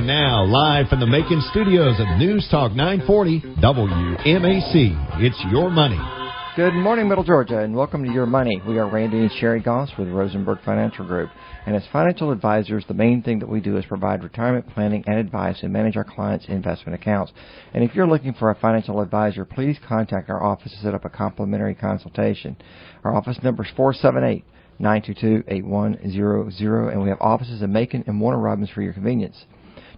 And now, live from the Macon studios of News Talk 940 WMAC, it's Your Money. Good morning, Middle Georgia, and welcome to Your Money. We are Randy and Sherry Goss with Rosenberg Financial Group. And as financial advisors, the main thing that we do is provide retirement planning and advice and manage our clients' investment accounts. And if you're looking for a financial advisor, please contact our office to set up a complimentary consultation. Our office number is 478-922-8100, and we have offices in Macon and Warner Robins for your convenience.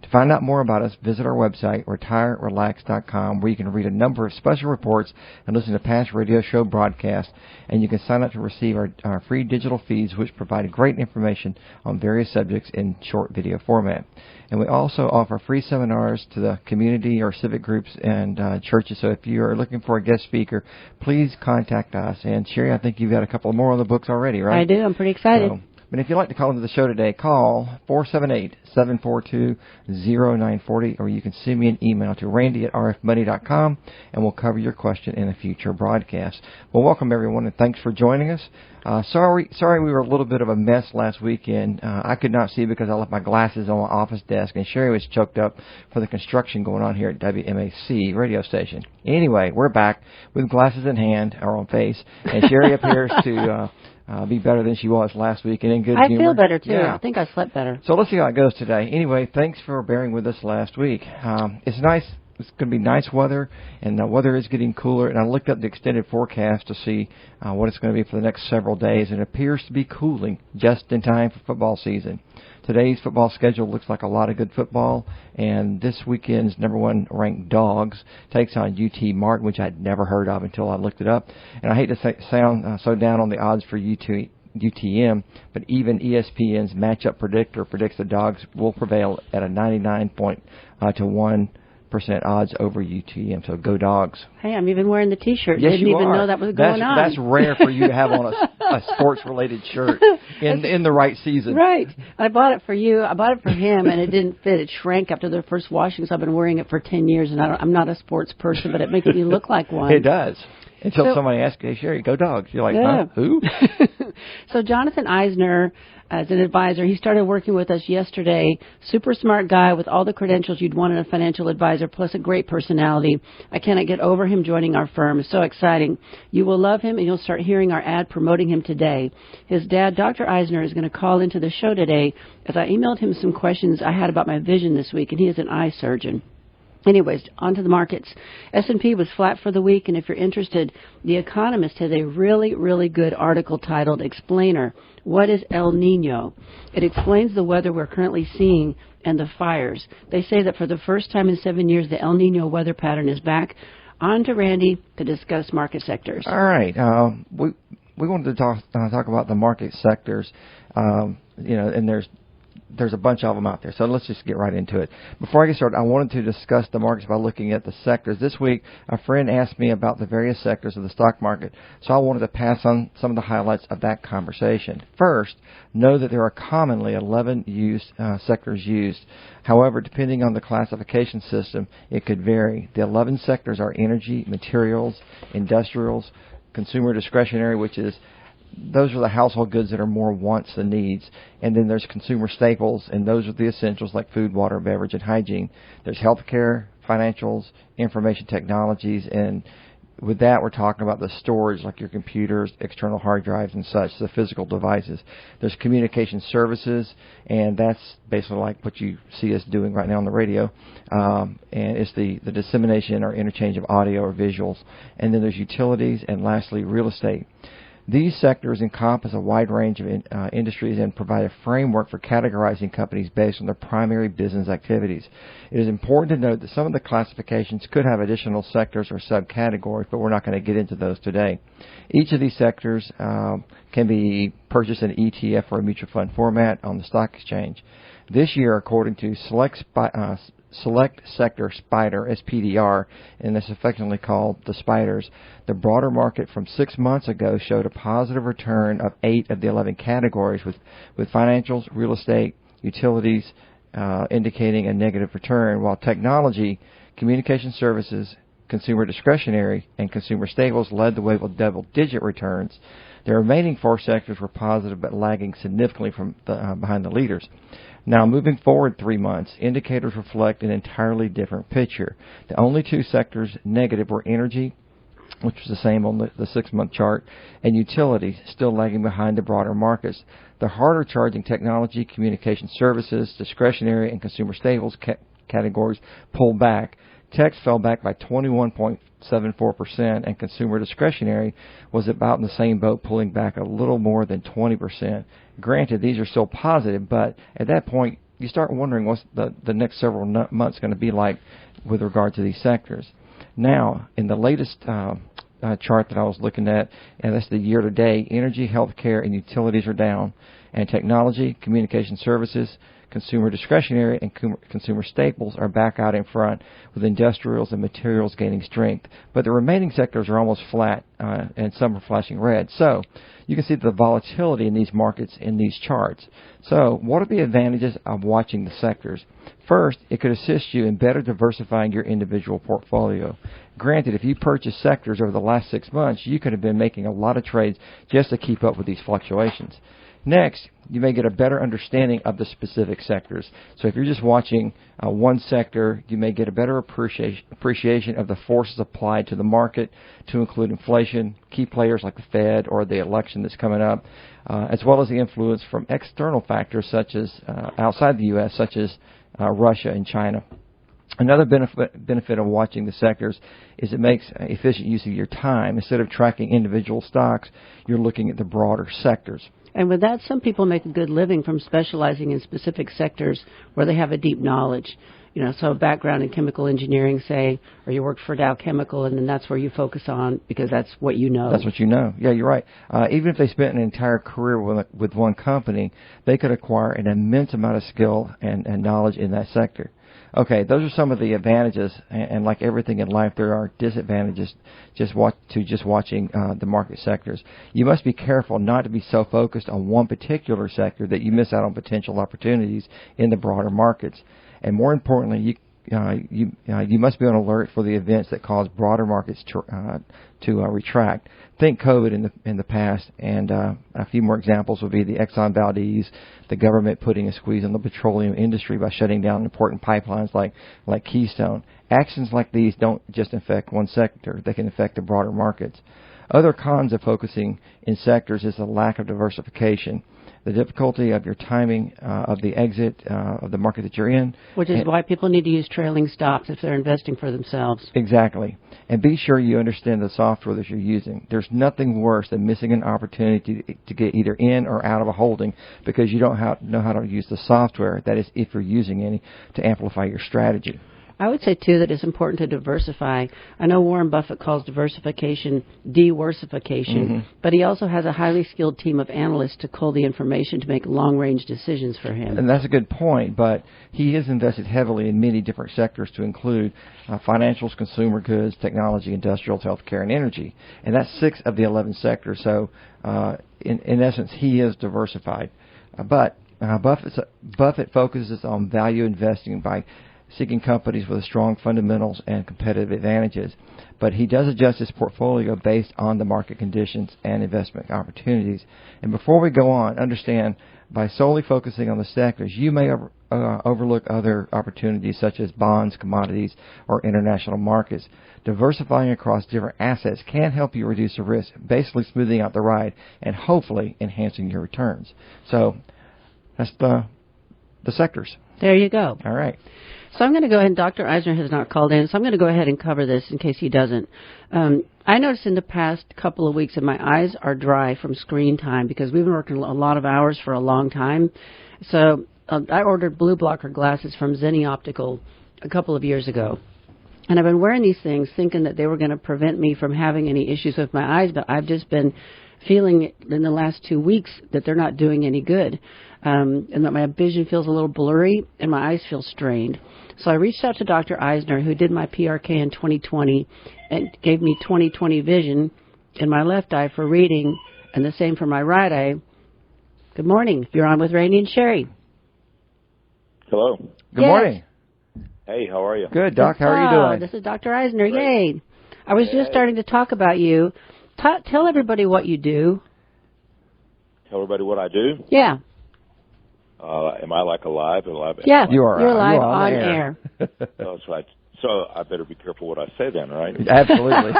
To find out more about us, visit our website, retirerelax.com, where you can read a number of special reports and listen to past radio show broadcasts. And you can sign up to receive our free digital feeds, which provide great information on various subjects in short video format. And we also offer free seminars to the community or civic groups and churches. So if you are looking for a guest speaker, please contact us. And Sherry, I think you've got a couple more on the books already, right? I do. I'm pretty excited. But if you'd like to call into the show today, call 478-742-0940, or you can send me an email to randy@rfmoney.com, and we'll cover your question in a future broadcast. Well, welcome, everyone, and thanks for joining us. Sorry we were a little bit of a mess last weekend. I could not see because I left my glasses on my office desk, and Sherry was choked up for the construction going on here at WMAC radio station. Anyway, we're back with glasses in hand, or on face, and Sherry appears to... be better than she was last week and in good humor. I feel better, too. Yeah. I think I slept better. So let's see how it goes today. Anyway, thanks for bearing with us last week. It's nice. It's going to be nice weather, and the weather is getting cooler. And I looked up the extended forecast to see what it's going to be for the next several days, and it appears to be cooling just in time for football season. Today's football schedule looks like a lot of good football, and this weekend's number one ranked Dogs takes on UT Martin, which I'd never heard of until I looked it up. And I hate to sound so down on the odds for UTM, but even ESPN's matchup predictor predicts the Dogs will prevail at a 99.1% odds over UTM. So go Dogs. Hey, I'm even wearing the T-shirt. Yes, Didn't even know that was going on. That's rare for you to have on a sports-related shirt in the right season. Right. I bought it for you. I bought it for him, and it didn't fit. It shrank after the first washing, so I've been wearing it for 10 years, and I'm not a sports person, but it makes me look like one. It does. Until somebody asks, hey, Sherry, go Dogs. You're like, yeah. Huh? Who? So Jonathan Eisner, as an advisor, he started working with us yesterday. Super smart guy with all the credentials you'd want in a financial advisor, plus a great personality. I cannot get over him joining our firm. It's so exciting. You will love him, and you'll start hearing our ad promoting him today. His dad, Dr. Eisner, is going to call into the show today, as I emailed him some questions I had about my vision this week, and he is an eye surgeon. Anyways, on to the markets. S&P was flat for the week, and if you're interested, The Economist has a really, really good article titled Explainer, What is El Nino? It explains the weather we're currently seeing and the fires. They say that for the first time in 7 years, the El Nino weather pattern is back. On to Randy to discuss market sectors. All right. We wanted to talk about the market sectors, and there's a bunch of them out there. So let's just get right into it. Before I get started, I wanted to discuss the markets by looking at the sectors. This week, a friend asked me about the various sectors of the stock market, so I wanted to pass on some of the highlights of that conversation. First, know that there are commonly 11 sectors used. However, depending on the classification system, it could vary. The 11 sectors are energy, materials, industrials, consumer discretionary, which is those are the household goods that are more wants than needs. And then there's consumer staples, and those are the essentials like food, water, beverage, and hygiene. There's healthcare, financials, information technologies, and with that, we're talking about the storage like your computers, external hard drives, and such, the physical devices. There's communication services, and that's basically like what you see us doing right now on the radio. And it's the dissemination or interchange of audio or visuals. And then there's utilities, and lastly, real estate. These sectors encompass a wide range of industries and provide a framework for categorizing companies based on their primary business activities. It is important to note that some of the classifications could have additional sectors or subcategories, but we're not going to get into those today. Each of these sectors can be purchased in ETF or a mutual fund format on the stock exchange. This year, according to Select Sector Spider, SPDR, and it's affectionately called the Spiders, the broader market from 6 months ago showed a positive return of 8 of the 11 categories, with financials, real estate, utilities indicating a negative return, while technology, communication services, consumer discretionary, and consumer staples led the way with double-digit returns. The remaining 4 sectors were positive but lagging significantly from behind the leaders. Now, moving forward 3 months, indicators reflect an entirely different picture. The only two sectors negative were energy, which was the same on the 6-month chart, and utilities, still lagging behind the broader markets. The harder charging technology, communication services, discretionary, and consumer staples categories pulled back. Tech fell back by 21.74%, and consumer discretionary was about in the same boat, pulling back a little more than 20%. Granted, these are still positive, but at that point, you start wondering what's the next several months going to be like with regard to these sectors. Now, in the latest chart that I was looking at, and that's the year-to-date, energy, healthcare, and utilities are down, and technology, communication services, consumer discretionary, and consumer staples are back out in front, with industrials and materials gaining strength. But the remaining sectors are almost flat, and some are flashing red. So you can see the volatility in these markets in these charts. So what are the advantages of watching the sectors? First, it could assist you in better diversifying your individual portfolio. Granted, if you purchase sectors over the last 6 months, you could have been making a lot of trades just to keep up with these fluctuations. Next, you may get a better understanding of the specific sectors. So if you're just watching one sector, you may get a better appreciation of the forces applied to the market, to include inflation, key players like the Fed or the election that's coming up, as well as the influence from external factors such as outside the U.S., such as Russia and China. Another benefit of watching the sectors is it makes efficient use of your time. Instead of tracking individual stocks, you're looking at the broader sectors. And with that, some people make a good living from specializing in specific sectors where they have a deep knowledge. So a background in chemical engineering, say, or you worked for Dow Chemical, and then that's where you focus on because that's what you know. That's what you know. Yeah, you're right. Even if they spent an entire career with one company, they could acquire an immense amount of skill and knowledge in that sector. Okay, those are some of the advantages, and like everything in life, there are disadvantages just watching the market sectors. You must be careful not to be so focused on one particular sector that you miss out on potential opportunities in the broader markets. And more importantly, you must be on alert for the events that cause broader markets to retract. Think COVID in the past, and a few more examples would be the Exxon Valdez, the government putting a squeeze on the petroleum industry by shutting down important pipelines like Keystone. Actions like these don't just affect one sector; they can affect the broader markets. Other cons of focusing in sectors is the lack of diversification, the difficulty of your timing of the exit of the market that you're in. Which is why people need to use trailing stops if they're investing for themselves. Exactly. And be sure you understand the software that you're using. There's nothing worse than missing an opportunity to get either in or out of a holding because you don't know how to use the software, that is, if you're using any, to amplify your strategy. I would say, too, that it's important to diversify. I know Warren Buffett calls diversification de-worsification, but he also has a highly skilled team of analysts to cull the information to make long-range decisions for him. And that's a good point, but he has invested heavily in many different sectors to include financials, consumer goods, technology, industrials, healthcare, and energy. And that's 6 of the 11 sectors, so in essence, he is diversified. But Buffett focuses on value investing by seeking companies with strong fundamentals and competitive advantages. But he does adjust his portfolio based on the market conditions and investment opportunities. And before we go on, understand, by solely focusing on the sectors, you may overlook other opportunities such as bonds, commodities, or international markets. Diversifying across different assets can help you reduce the risk, basically smoothing out the ride and hopefully enhancing your returns. So that's the sectors. There you go. All right. So I'm going to go ahead, and Dr. Eisner has not called in, so I'm going to go ahead and cover this in case he doesn't. I noticed in the past couple of weeks that my eyes are dry from screen time because we've been working a lot of hours for a long time. So I ordered blue blocker glasses from Zenni Optical a couple of years ago. And I've been wearing these things thinking that they were going to prevent me from having any issues with my eyes, but I've just been feeling in the last 2 weeks that they're not doing any good. And that my vision feels a little blurry and my eyes feel strained. So I reached out to Dr. Eisner, who did my PRK in 2020 and gave me 20/20 vision in my left eye for reading and the same for my right eye. Good morning. You're on with Rainey and Sherry. Hello. Good morning. Hey, how are you? Good, Doc. How are you doing? This is Dr. Eisner. Great. Yay. I was just starting to talk about you. Tell everybody what you do. Tell everybody what I do? Yeah. Am I alive? Yeah, you are. You're live you are on air. That's right. So I better be careful what I say then, right? Absolutely.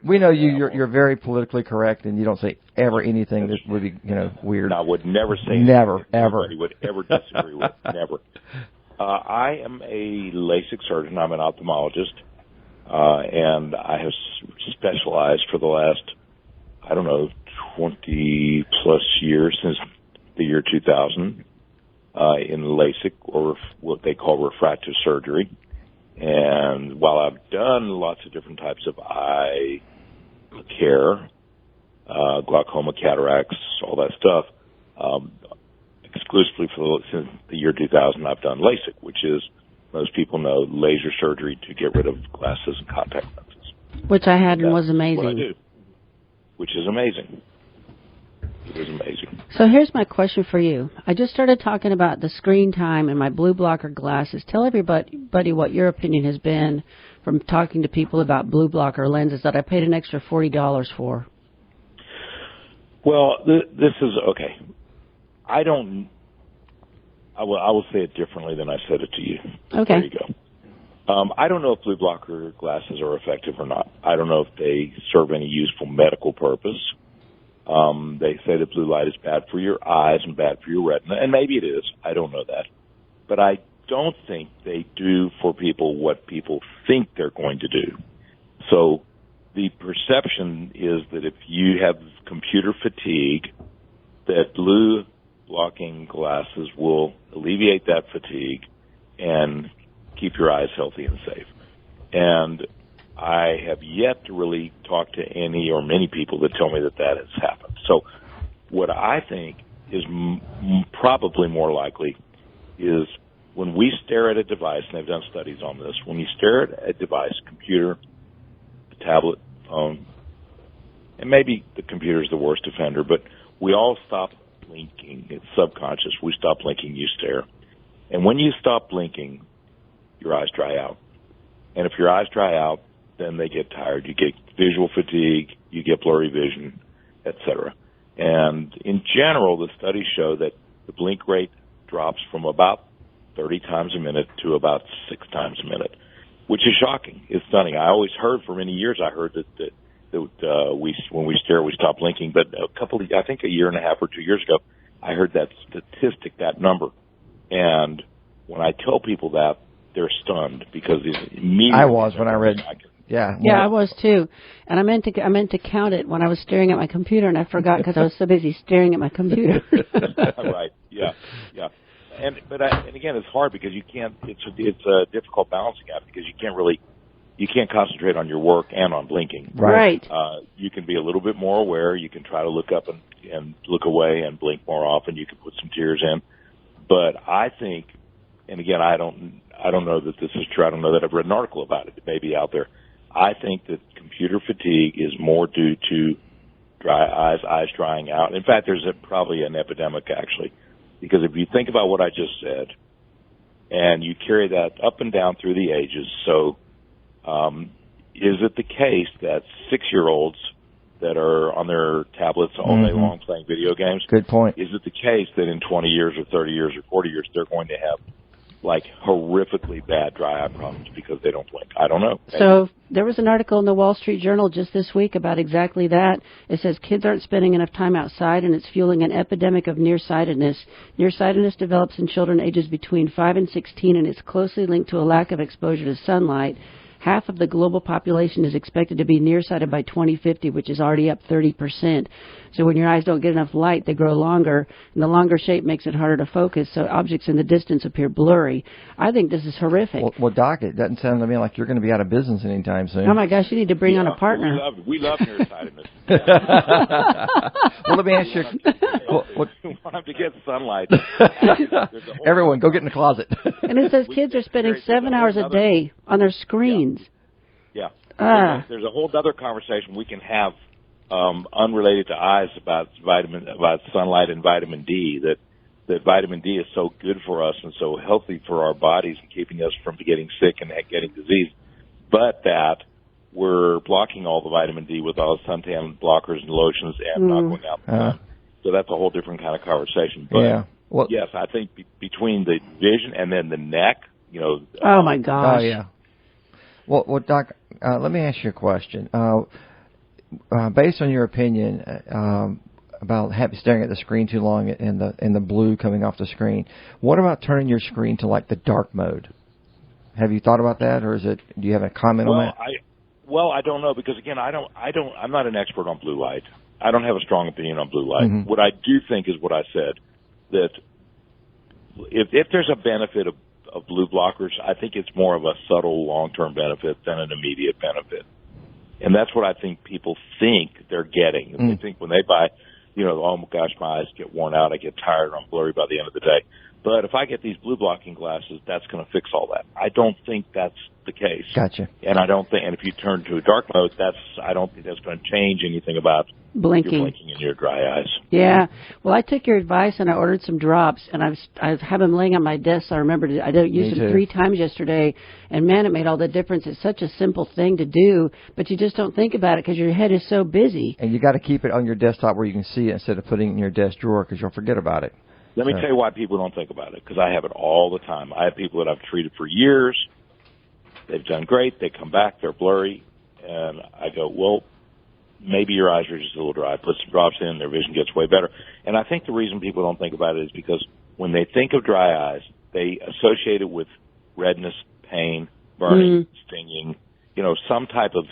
We know you. You're very politically correct, and you don't say ever anything that would be weird. I would never say never ever. Nobody would ever disagree with. Never. I am a LASIK surgeon. I'm an ophthalmologist, and I have specialized for the last 20 plus years, since the year 2000, in LASIK, or what they call refractive surgery. And while I've done lots of different types of eye care, glaucoma, cataracts, all that stuff, exclusively since the year 2000, I've done LASIK, which is, most people know, laser surgery to get rid of glasses and contact lenses. Which I had and was amazing. What I do, which is amazing. It is amazing. So here's my question for you. I just started talking about the screen time and my blue blocker glasses. Tell everybody what your opinion has been from talking to people about blue blocker lenses that I paid an extra $40 for. Well, this is okay. I will say it differently than I said it to you. Okay. There you go. I don't know if blue blocker glasses are effective or not. I don't know if they serve any useful medical purpose. They say that blue light is bad for your eyes and bad for your retina, and maybe it is. I don't know that. But I don't think they do for people what people think they're going to do. So the perception is that if you have computer fatigue, that blue blocking glasses will alleviate that fatigue and keep your eyes healthy and safe. And I have yet to really talk to any or many people that tell me that has happened. So what I think is probably more likely is when we stare at a device, and they've done studies on this, when you stare at a device, computer, a tablet, phone, and maybe the computer is the worst offender, but we all stop blinking. It's subconscious. We stop blinking, you stare. And when you stop blinking, your eyes dry out. And if your eyes dry out, then they get tired. You get visual fatigue, you get blurry vision, etc. And in general, the studies show that the blink rate drops from about 30 times a minute to about 6 times a minute, which is shocking. It's stunning. I always heard for many years, I heard that when we stare, we stop blinking. But I think a year and a half or 2 years ago, I heard that statistic, that number. And when I tell people that, they're stunned because immediately. I was when I read. Yeah, I was too, and I meant to count it when I was staring at my computer, and I forgot because I was so busy staring at my computer. Right. Yeah. And again, it's hard because you can't. It's a difficult balancing act because you can't concentrate on your work and on blinking. Right. You can be a little bit more aware. You can try to look up and look away and blink more often. You can put some tears in, but I think, and again, I don't know that this is true. I don't know that I've read an article about it. It may be out there. I think that computer fatigue is more due to eyes drying out. In fact, there's probably an epidemic, actually, because if you think about what I just said, and you carry that up and down through the ages, so is it the case that 6-year-olds that are on their tablets all day long playing video games? Good point. Is it the case that in 20 years or 30 years or 40 years they're going to have horrifically bad dry eye problems because they don't blink? I don't know. So there was an article in the Wall Street Journal just this week about exactly that. It says kids aren't spending enough time outside, and it's fueling an epidemic of nearsightedness. Nearsightedness develops in children ages between 5 and 16, and it's closely linked to a lack of exposure to sunlight. Half of the global population is expected to be nearsighted by 2050, which is already up 30%. So when your eyes don't get enough light, they grow longer, and the longer shape makes it harder to focus, so objects in the distance appear blurry. I think this is horrific. Well, Doc, it doesn't sound to me like you're going to be out of business anytime soon. Oh, my gosh, you need to bring on a partner. We love nearsightedness. Well, let me ask you. We want them to get sunlight. Everyone, go get in the closet. And it says kids are spending 7 hours a day on their screens. Yeah. There's a whole other conversation we can have unrelated to eyes about sunlight and vitamin D, that vitamin D is so good for us and so healthy for our bodies and keeping us from getting sick and getting disease, but that we're blocking all the vitamin D with all the suntan blockers and lotions and not going out in the sun. So that's a whole different kind of conversation. But Well, yes, I think between the vision and then the neck, Oh my gosh. Oh yeah. Well, Doc, let me ask you a question. Based on your opinion about staring at the screen too long and the blue coming off the screen, what about turning your screen to like the dark mode? Have you thought about that, or do you have a comment on that? I don't know, because again, I'm not an expert on blue light. I don't have a strong opinion on blue light. Mm-hmm. What I do think is what I said, that if there's a benefit of blue blockers, I think it's more of a subtle long-term benefit than an immediate benefit. And that's what I think people think they're getting. They think when they buy, oh my gosh, my eyes get worn out, I get tired, I'm blurry by the end of the day. But if I get these blue blocking glasses, that's going to fix all that. I don't think that's the case. Gotcha. And and if you turn to a dark mode, I don't think that's going to change anything about blinking. your blinking in your dry eyes. Yeah. Well, I took your advice and I ordered some drops, and I have them laying on my desk. So I remembered I used them 3 times yesterday, and man, it made all the difference. It's such a simple thing to do, but you just don't think about it because your head is so busy. And you got to keep it on your desktop where you can see it instead of putting it in your desk drawer, because you'll forget about it. Let me tell you why people don't think about it, because I have it all the time. I have people that I've treated for years. They've done great. They come back. They're blurry. And I go, well, maybe your eyes are just a little dry. Put some drops in. Their vision gets way better. And I think the reason people don't think about it is because when they think of dry eyes, they associate it with redness, pain, burning, stinging, some type of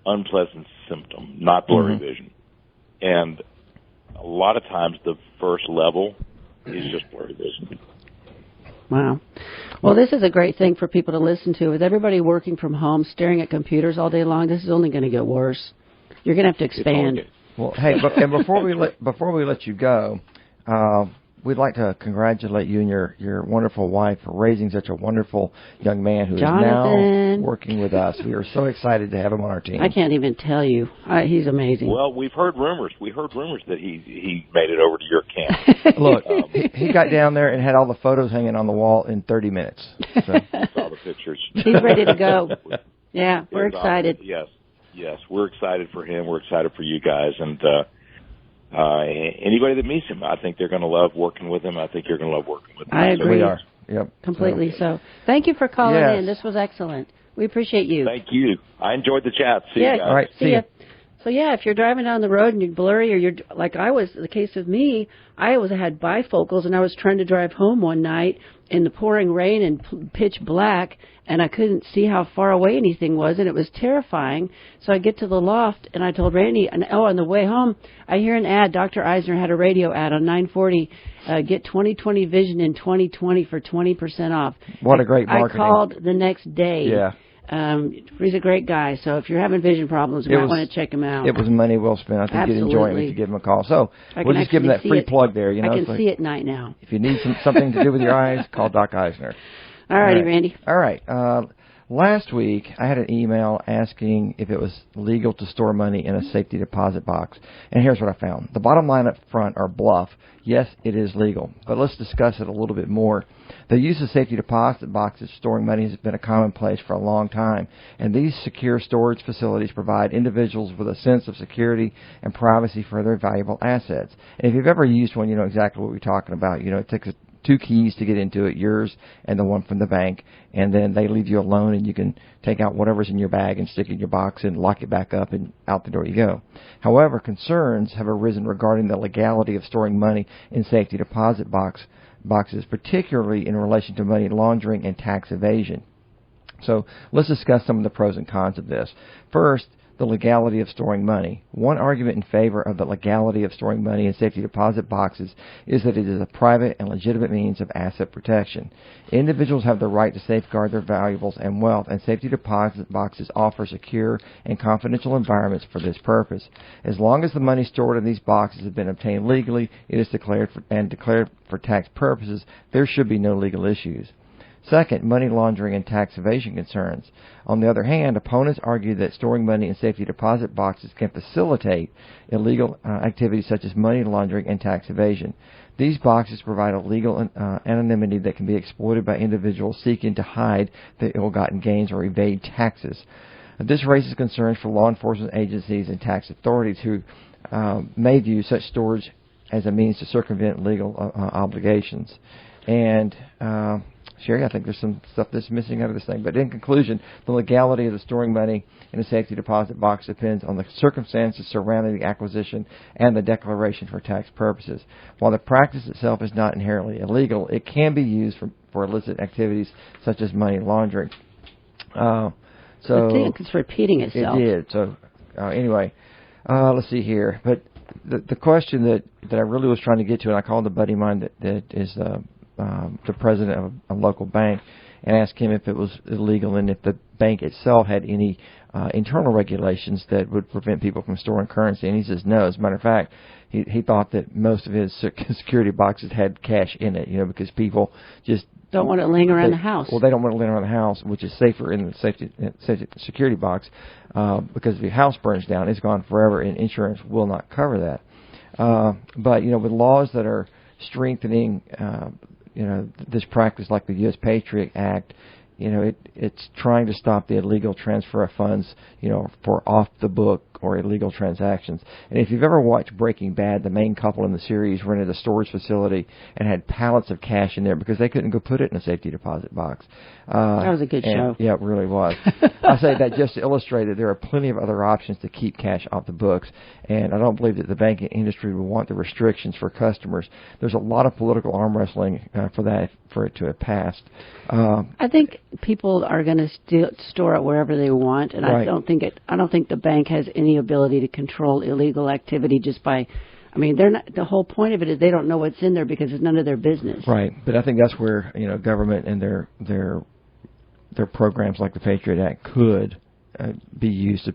unpleasant symptom, not blurry vision. And a lot of times the first level is just blurry vision. Wow. Well, this is a great thing for people to listen to. With everybody working from home, staring at computers all day long, this is only going to get worse. You're going to have to expand. Well, hey, and before we let you go, we'd like to congratulate you and your wonderful wife for raising such a wonderful young man who is now working with us. We are so excited to have him on our team. I can't even tell you. He's amazing. Well, we've heard rumors. We heard rumors that he made it over to your camp. Look, he got down there and had all the photos hanging on the wall in 30 minutes. So. Saw the pictures. He's ready to go. Yeah, we're excited. Yes, we're excited for him. We're excited for you guys, and anybody that meets him, I think they're going to love working with him. I think you're going to love working with him. I agree. We are. Yep. Completely so. Thank you for calling in. This was excellent. We appreciate you. Thank you. I enjoyed the chat. See you guys. All right. See you. So, if you're driving down the road and you're blurry, or you're like I was, the case with me, I had bifocals, and I was trying to drive home one night in the pouring rain and pitch black, and I couldn't see how far away anything was, and it was terrifying. So I get to the loft, and I told Randy, on the way home, I hear an ad. Dr. Eisner had a radio ad on 940, get 20/20 vision in 2020 for 20% off. What a great marketing. I called the next day. Yeah. He's a great guy, so if you're having vision problems, you might want to check him out. It was money well spent. I think you'd enjoy it if you give him a call. So we'll just give him that free plug there. I can see at night now. If you need something to do with your eyes, call Doc Eisner. All righty, Randy. All right. Last week, I had an email asking if it was legal to store money in a safety deposit box. And here's what I found. The bottom line up front are bluff. Yes, it is legal. But let's discuss it a little bit more. The use of safety deposit boxes storing money has been a commonplace for a long time. And these secure storage facilities provide individuals with a sense of security and privacy for their valuable assets. And if you've ever used one, you know exactly what we're talking about. It takes 2 keys to get into it, yours and the one from the bank, and then they leave you alone, and you can take out whatever's in your bag and stick it in your box and lock it back up, and out the door you go. However, concerns have arisen regarding the legality of storing money in safety deposit boxes, particularly in relation to money laundering and tax evasion. So let's discuss some of the pros and cons of this. First, the legality of storing money. One argument in favor of the legality of storing money in safety deposit boxes is that it is a private and legitimate means of asset protection. Individuals have the right to safeguard their valuables and wealth, and safety deposit boxes offer secure and confidential environments for this purpose. As long as the money stored in these boxes has been obtained legally, it is declared for tax purposes, there should be no legal issues. Second, money laundering and tax evasion concerns. On the other hand, opponents argue that storing money in safety deposit boxes can facilitate illegal activities such as money laundering and tax evasion. These boxes provide a legal anonymity that can be exploited by individuals seeking to hide their ill-gotten gains or evade taxes. This raises concerns for law enforcement agencies and tax authorities who may view such storage as a means to circumvent legal obligations. And Sherry, I think there's some stuff that's missing out of this thing. But in conclusion, the legality of the storing money in a safety deposit box depends on the circumstances surrounding the acquisition and the declaration for tax purposes. While the practice itself is not inherently illegal, it can be used for illicit activities such as money laundering. So I think it's repeating itself. It did. So anyway, let's see here. But the question that I really was trying to get to, and I called a buddy of mine that is the president of a local bank, and asked him if it was illegal and if the bank itself had any internal regulations that would prevent people from storing currency. And he says no. As a matter of fact, he thought that most of his security boxes had cash in it, because people just don't want it laying around the house. Well, they don't want it laying around the house, which is safer in the safety security box, because if your house burns down, it's gone forever, and insurance will not cover that. But with laws that are strengthening this practice, like the U.S. Patriot Act, it's trying to stop the illegal transfer of funds, for off the book or illegal transactions. And if you've ever watched Breaking Bad, the main couple in the series rented a storage facility and had pallets of cash in there because they couldn't go put it in a safety deposit box. That was a good show. Yeah, it really was. I say that just to illustrate that there are plenty of other options to keep cash off the books, and I don't believe that the banking industry would want the restrictions for customers. There's a lot of political arm wrestling for it to have passed. I think people are going to store it wherever they want, and right. I don't think the bank has any ability to control illegal activity just by. They're not. The whole point of it is they don't know what's in there because it's none of their business. Right, but I think that's where government and their programs like the Patriot Act could be used to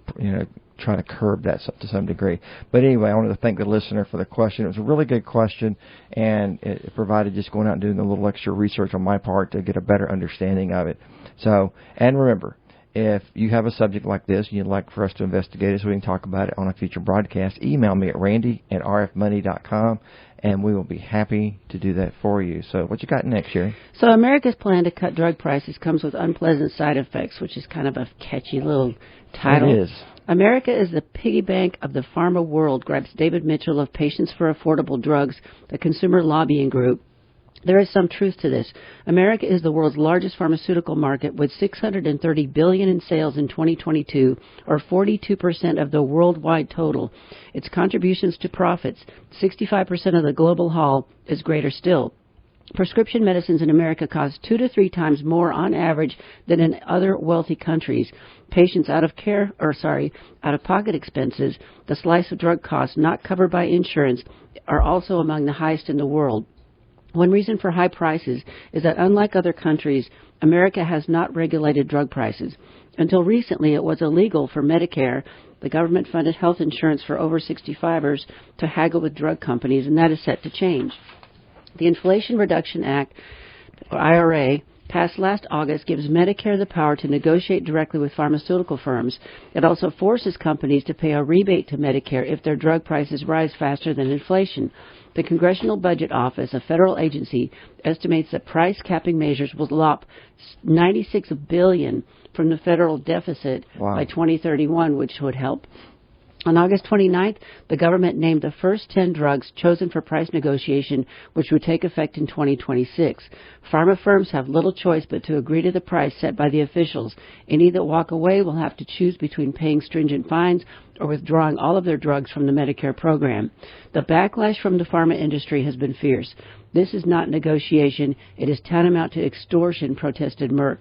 try to curb that to some degree. But anyway, I wanted to thank the listener for the question. It was a really good question, and it provided just going out and doing a little extra research on my part to get a better understanding of it. So, and remember, if you have a subject like this and you'd like for us to investigate it so we can talk about it on a future broadcast, email me at randy@rfmoney.com, and we will be happy to do that for you. So what you got next, Sherry? So America's plan to cut drug prices comes with unpleasant side effects, which is kind of a catchy little title. It is. America is the piggy bank of the pharma world, gripes David Mitchell of Patients for Affordable Drugs, the consumer lobbying group. There is some truth to this. America is the world's largest pharmaceutical market with $630 billion in sales in 2022, or 42% of the worldwide total. Its contributions to profits, 65% of the global haul, is greater still. Prescription medicines in America cost 2 to 3 times more on average than in other wealthy countries. Patients out-of-pocket expenses, the slice of drug costs not covered by insurance, are also among the highest in the world. One reason for high prices is that, unlike other countries, America has not regulated drug prices. Until recently, it was illegal for Medicare, the government-funded health insurance for over 65ers, to haggle with drug companies, and that is set to change. The Inflation Reduction Act, or IRA, passed last August, gives Medicare the power to negotiate directly with pharmaceutical firms. It also forces companies to pay a rebate to Medicare if their drug prices rise faster than inflation. The Congressional Budget Office, a federal agency, estimates that price capping measures will lop $96 billion from the federal deficit by 2031, which would help. On August 29th, the government named the first 10 drugs chosen for price negotiation, which would take effect in 2026. Pharma firms have little choice but to agree to the price set by the officials. Any that walk away will have to choose between paying stringent fines or withdrawing all of their drugs from the Medicare program. The backlash from the pharma industry has been fierce. This is not negotiation. It is tantamount to extortion, protested Merck.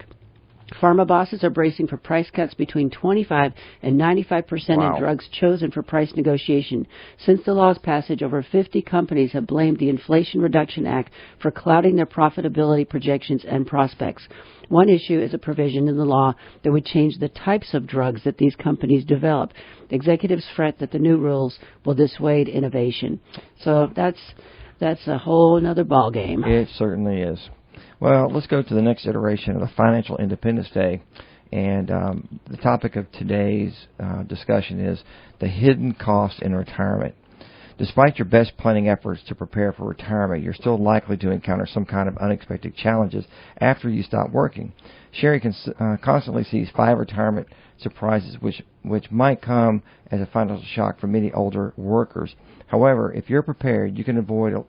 Pharma bosses are bracing for price cuts between 25 and 95% in drugs chosen for price negotiation. Since the law's passage, over 50 companies have blamed the Inflation Reduction Act for clouding their profitability projections and prospects. One issue is a provision in the law that would change the types of drugs that these companies develop. Executives fret that the new rules will dissuade innovation. So that's a whole other ballgame. It certainly is. Well, let's go to the next iteration of the Financial Independence Day. And the topic of today's discussion is the hidden cost in retirement. Despite your best planning efforts to prepare for retirement, you're still likely to encounter some kind of unexpected challenges after you stop working. Sherry constantly sees 5 retirement surprises which might come as a financial shock for many older workers. However, if you're prepared, you can avoid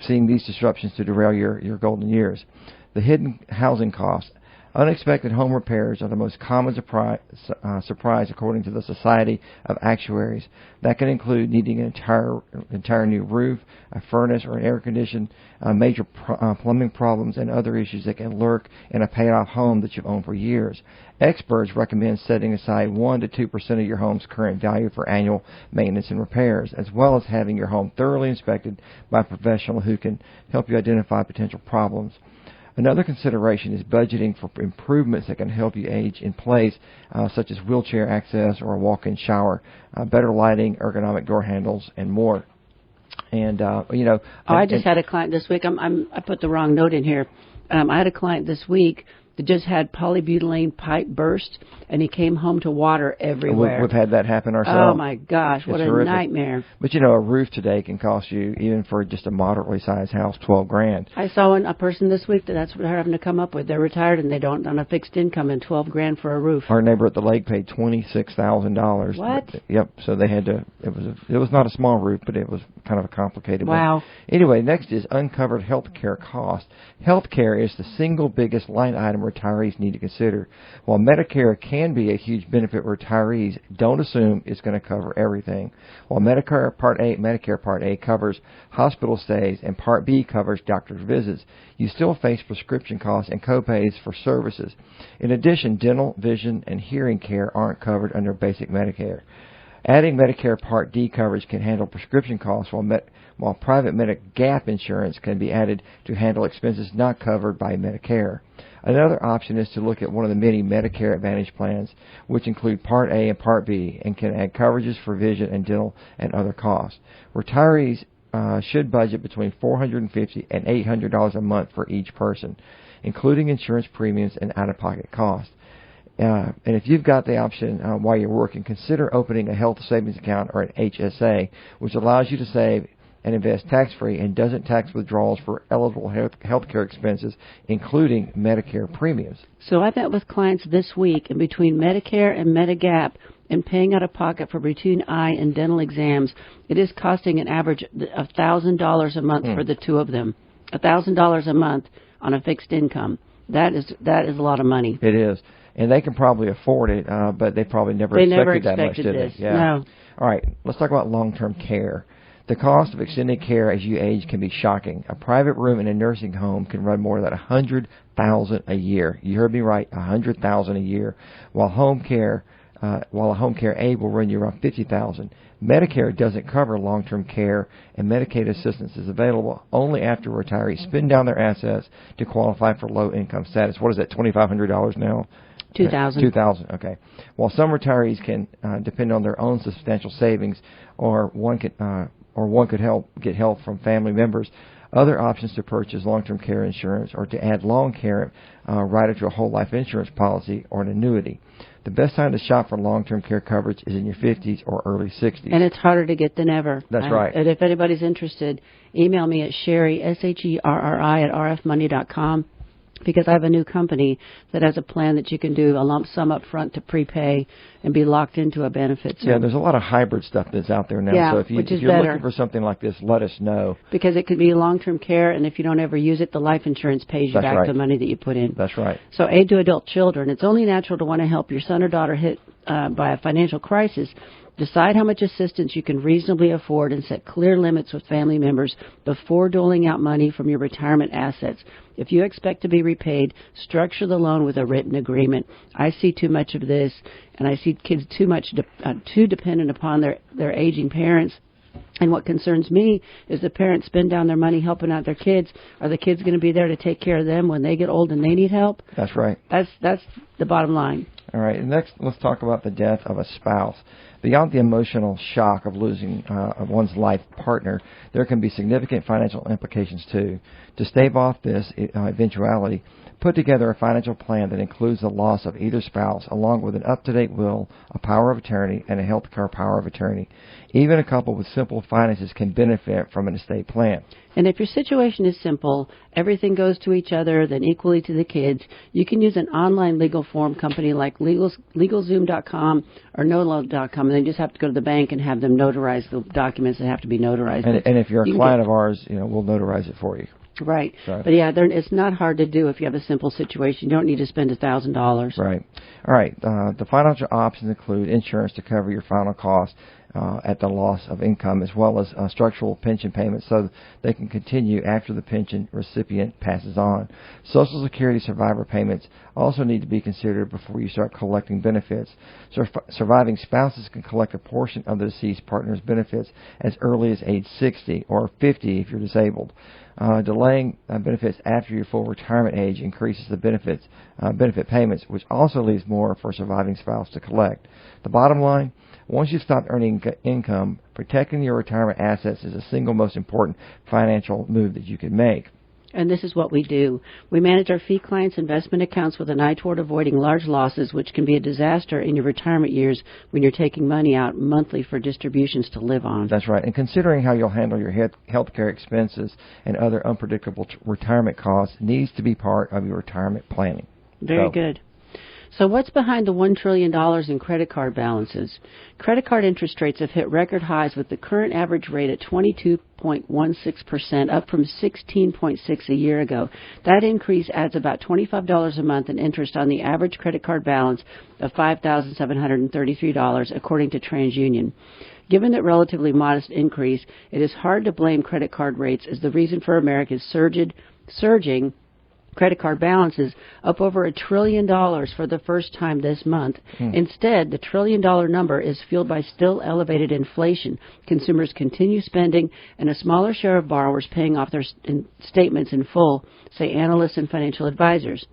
seeing these disruptions to derail your golden years. The hidden housing costs. Unexpected home repairs are the most common surprise according to the Society of Actuaries. That can include needing an entire new roof, a furnace or an air condition, major plumbing problems, and other issues that can lurk in a paid-off home that you've owned for years. Experts recommend setting aside 1 to 2% of your home's current value for annual maintenance and repairs, as well as having your home thoroughly inspected by a professional who can help you identify potential problems. Another consideration is budgeting for improvements that can help you age in place, such as wheelchair access or a walk-in shower, better lighting, ergonomic door handles, and more. And I just had a client this week. I put the wrong note in here. I had a client this week that just had polybutylene pipe burst, and he came home to water everywhere. We've had that happen ourselves. Oh, my gosh, what a nightmare. But, a roof today can cost you, even for just a moderately sized house, $12,000. I saw a person this week that's what they're having to come up with. They're retired, and they don't on a fixed income, and $12,000 for a roof. Our neighbor at the lake paid $26,000. What? Yep, so they had to, it was not a small roof, but it was kind of a complicated one. Wow. Anyway, next is uncovered health care costs. Health care is the single biggest line item retirees need to consider. While Medicare can be a huge benefit for retirees, don't assume it's going to cover everything. While Medicare Part A covers hospital stays and Part B covers doctor's visits, you still face prescription costs and copays for services. In addition, dental, vision, and hearing care aren't covered under basic Medicare. Adding Medicare Part D coverage can handle prescription costs, while private Gap insurance can be added to handle expenses not covered by Medicare. Another option is to look at one of the many Medicare Advantage plans, which include Part A and Part B, and can add coverages for vision and dental and other costs. Retirees should budget between $450 and $800 a month for each person, including insurance premiums and out-of-pocket costs. And if you've got the option while you're working, consider opening a health savings account or an HSA, which allows you to save and invest tax-free and doesn't tax withdrawals for eligible health care expenses, including Medicare premiums. So I met with clients this week, and between Medicare and Medigap and paying out of pocket for routine eye and dental exams, it is costing an average of $1,000 a month for the two of them. $1,000 a month on a fixed income. That is a lot of money. It is. And they can probably afford it, but they probably never expected that much, did they? Yeah. No. All right, let's talk about long-term care. The cost of extended care as you age can be shocking. A private room in a nursing home can run more than $100,000 a year. You heard me right, $100,000 a year. While a home care aid will run you around $50,000. Medicare doesn't cover long-term care, and Medicaid assistance is available only after retirees spend down their assets to qualify for low-income status. What is that? $2,500 now. $2,000. Okay. While some retirees can depend on their own substantial savings, or one could get help from family members. Other options to purchase long-term care insurance or to add long care rider to a whole life insurance policy or an annuity. The best time to shop for long-term care coverage is in your 50s or early 60s. And it's harder to get than ever. That's right. And if anybody's interested, email me at Sherry, Sherri, at rfmoney.com. Because I have a new company that has a plan that you can do a lump sum up front to prepay and be locked into a benefit. So, yeah, there's a lot of hybrid stuff that's out there now. Yeah, so if you're looking for something like this, let us know. Because it could be long-term care, and if you don't ever use it, the life insurance pays you back the money that you put in. That's right. So aid to adult children. It's only natural to want to help your son or daughter hit by a financial crisis. Decide how much assistance you can reasonably afford and set clear limits with family members before doling out money from your retirement assets. If you expect to be repaid, structure the loan with a written agreement. I see too much of this, and I see kids too dependent upon their aging parents. And what concerns me is the parents spend down their money helping out their kids. Are the kids going to be there to take care of them when they get old and they need help? That's right. That's the bottom line. All right. Next, let's talk about the death of a spouse. Beyond the emotional shock of losing one's life partner, there can be significant financial implications too. To stave off this eventuality, put together a financial plan that includes the loss of either spouse, along with an up-to-date will, a power of attorney, and a healthcare power of attorney. Even a couple with simple finances can benefit from an estate plan. And if your situation is simple, everything goes to each other, then equally to the kids, you can use an online legal form company like LegalZoom.com or NoLo.com, and then you just have to go to the bank and have them notarize the documents that have to be notarized. And if you're a client of ours, we'll notarize it for you. Right. So. But yeah, it's not hard to do if you have a simple situation. You don't need to spend $1,000. Right. All right. The financial options include insurance to cover your final costs at the loss of income, as well as structural pension payments so they can continue after the pension recipient passes on. Social Security survivor payments also need to be considered before you start collecting benefits. Surviving spouses can collect a portion of the deceased partner's benefits as early as age 60 or 50 if you're disabled. Delaying benefits after your full retirement age increases the benefit payments, which also leaves more for a surviving spouse to collect. The bottom line, once you've stopped earning income, protecting your retirement assets is the single most important financial move that you can make. And this is what we do. We manage our fee clients' investment accounts with an eye toward avoiding large losses, which can be a disaster in your retirement years when you're taking money out monthly for distributions to live on. That's right. And considering how you'll handle your health care expenses and other unpredictable retirement costs needs to be part of your retirement planning. Very good. So what's behind the $1 trillion in credit card balances? Credit card interest rates have hit record highs with the current average rate at 22.16%, up from 16.6% a year ago. That increase adds about $25 a month in interest on the average credit card balance of $5,733, according to TransUnion. Given that relatively modest increase, it is hard to blame credit card rates as the reason for America's surging credit card balances up over $1 trillion for the first time this month. Instead, the $1 trillion number is fueled by still elevated inflation. Consumers continue spending, and a smaller share of borrowers paying off their statements in full, say analysts and financial advisors.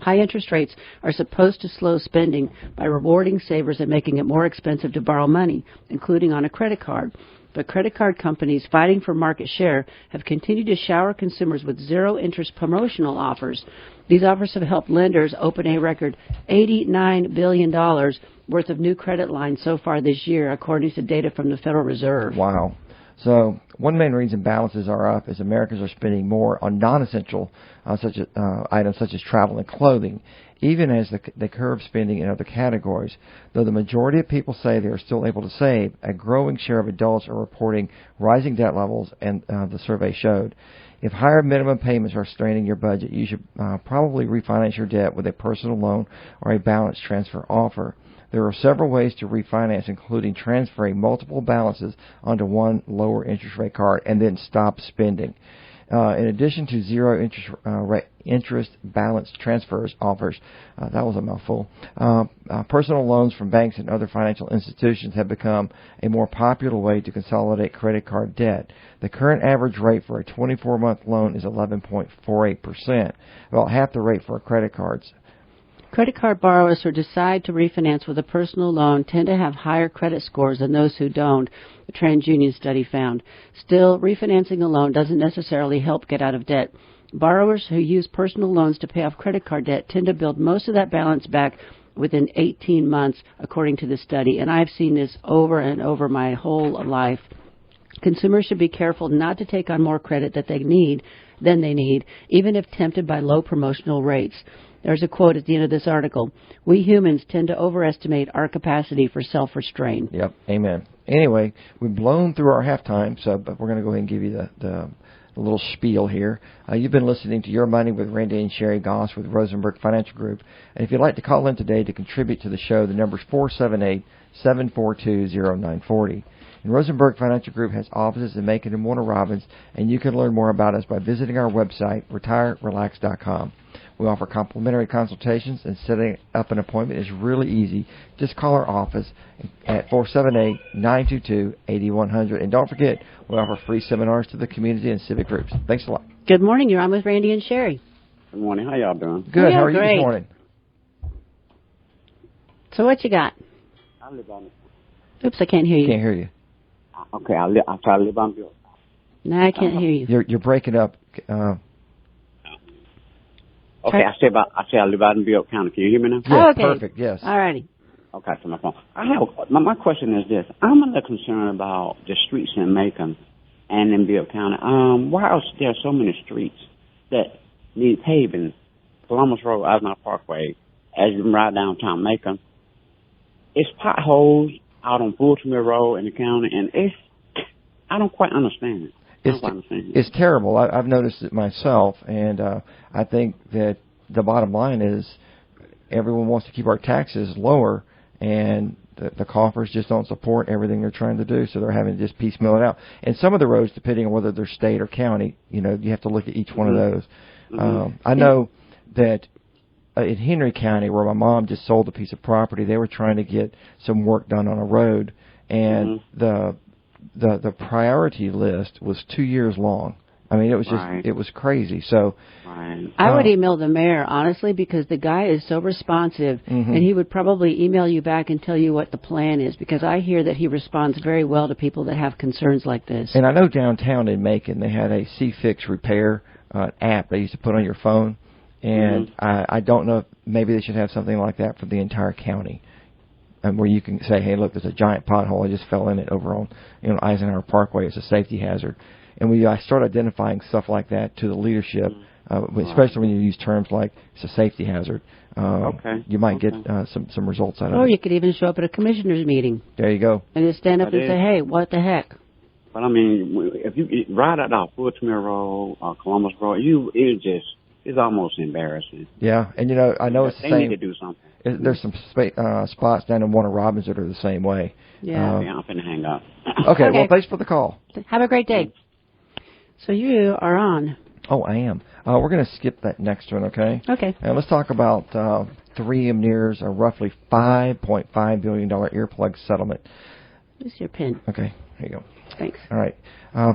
High interest rates are supposed to slow spending by rewarding savers and making it more expensive to borrow money, including on a credit card. But credit card companies fighting for market share have continued to shower consumers with zero-interest promotional offers. These offers have helped lenders open a record $89 billion worth of new credit lines so far this year, according to data from the Federal Reserve. Wow. So one main reason balances are up is Americans are spending more on non-essential items such as travel and clothing, even as they curb spending in other categories. Though the majority of people say they are still able to save, a growing share of adults are reporting rising debt levels, and the survey showed. If higher minimum payments are straining your budget, you should probably refinance your debt with a personal loan or a balance transfer offer. There are several ways to refinance, including transferring multiple balances onto one lower interest rate card and then stop spending. In addition to zero interest balance transfers offers, that was a mouthful, personal loans from banks and other financial institutions have become a more popular way to consolidate credit card debt. The current average rate for a 24-month loan is 11.48%, about half the rate for credit cards. Credit card borrowers who decide to refinance with a personal loan tend to have higher credit scores than those who don't, the TransUnion study found. Still, refinancing a loan doesn't necessarily help get out of debt. Borrowers who use personal loans to pay off credit card debt tend to build most of that balance back within 18 months, according to the study. And I've seen this over and over my whole life. Consumers should be careful not to take on more credit than they need, even if tempted by low promotional rates. There's a quote at the end of this article. We humans tend to overestimate our capacity for self-restraint. Yep, amen. Anyway, we've blown through our halftime, but we're going to go ahead and give you the little spiel here. You've been listening to Your Money with Randy and Sherry Goss with Rosenberg Financial Group. And if you'd like to call in today to contribute to the show, the number is 478-742-0940. And Rosenberg Financial Group has offices in Macon and Warner Robins, and you can learn more about us by visiting our website, retirerelax.com. We offer complimentary consultations, and setting up an appointment is really easy. Just call our office at 478-922-8100. And don't forget, we offer free seminars to the community and civic groups. Thanks a lot. Good morning. You're on with Randy and Sherry. Good morning. How y'all doing? Good. How are you this morning? So what you got? I live on Oops, I can't hear you. Can't hear you. Okay, I try to live on Bill. No, I can't hear you. You're breaking up. Okay, I say I live out in Bill County. Can you hear me now? Yeah, okay. perfect. Yes. All righty. Okay, to my phone. My question is this: I'm a little concerned about the streets in Macon and in Bill County. Why are there so many streets that need paving? Columbus Road, Eisenhower Parkway, as you ride downtown Macon, it's potholes out on Fulton Road in the county, and I don't quite understand it. It's terrible. I've noticed it myself, and I think that the bottom line is everyone wants to keep our taxes lower, and the coffers just don't support everything they're trying to do, so they're having to just piecemeal it out. And some of the roads, depending on whether they're state or county, you have to look at each one of those. I know that in Henry County, where my mom just sold a piece of property, they were trying to get some work done on a road, and the priority list was 2 years long. I mean, it was just it was crazy. So I would email the mayor, honestly, because the guy is so responsive, and he would probably email you back and tell you what the plan is, because I hear that he responds very well to people that have concerns like this. And I know downtown in Macon, they had a C-Fix repair app they used to put on your phone, and I don't know if maybe they should have something like that for the entire county. Where you can say, hey, look, there's a giant pothole. I just fell in it over on Eisenhower Parkway. It's a safety hazard. And I start identifying stuff like that to the leadership, especially when you use terms like it's a safety hazard, you might get some results out of it. Or you could even show up at a commissioner's meeting. There you go. And just stand up and say, hey, what the heck? But, I mean, if you ride out off Fulton Road or Columbus Road, it's almost embarrassing. Yeah, and, I know it's the same. They need to do something. There's some spots down in Warner Robins that are the same way. Yeah. I'm going to hang up. Okay, well, thanks for the call. Have a great day. So you are on. Oh, I am. We're going to skip that next one, okay? Okay. And let's talk about 3M nears a roughly $5.5 billion earplug settlement. Where's your pen? Okay, here you go. Thanks. All right.